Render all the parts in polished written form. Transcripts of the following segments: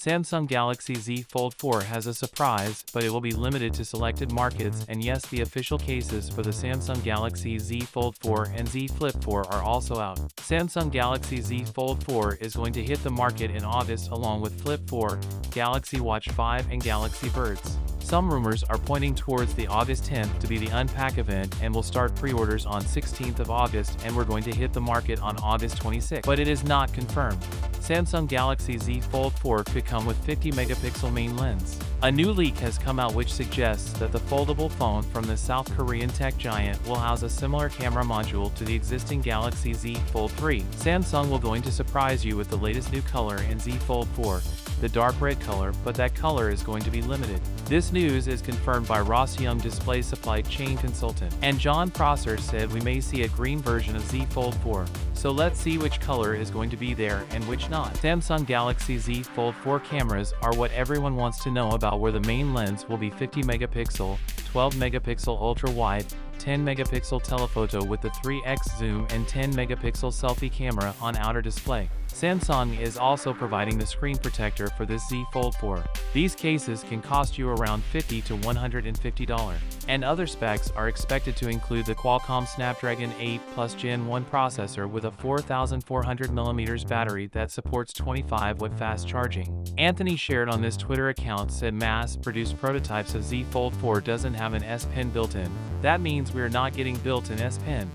Samsung Galaxy Z Fold 4 has a surprise, but it will be limited to selected markets, and yes, the official cases for the Samsung Galaxy Z Fold 4 and Z Flip 4 are also out. Samsung Galaxy Z Fold 4 is going to hit the market in August along with Flip 4, Galaxy Watch 5 and Galaxy Buds. Some rumors are pointing towards the August 10th to be the unpack event, and will start pre-orders on 16th of August, and we're going to hit the market on August 26th, but it is not confirmed. Samsung Galaxy Z Fold 4 could come with 50-megapixel main lens. A new leak has come out which suggests that the foldable phone from the South Korean tech giant will house a similar camera module to the existing Galaxy Z Fold 3. Samsung will going to surprise you with the latest new color in Z Fold 4, the dark red color, but that color is going to be limited. This news is confirmed by Ross Young, display supply chain consultant, and John Prosser said we may see a green version of Z Fold 4. So let's see which color is going to be there and which not. Samsung Galaxy Z Fold 4 cameras are what everyone wants to know about, where the main lens will be 50-megapixel, 12-megapixel ultra-wide, 10-megapixel telephoto with the 3x zoom and 10-megapixel selfie camera on outer display. Samsung is also providing the screen protector for this Z Fold 4. These cases can cost you around $50 to $150. And other specs are expected to include the Qualcomm Snapdragon 8 Plus Gen 1 processor with a 4400mm battery that supports 25-watt fast charging. Anthony shared on this Twitter account said mass-produced prototypes of Z Fold 4 doesn't have an S Pen built in. That means we're not getting built-in S Pen.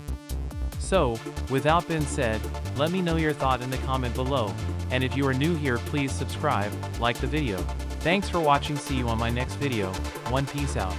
So, without being said, let me know your thought in the comment below, and if you are new here, please subscribe, like the video. Thanks for watching, see you on my next video. Peace out.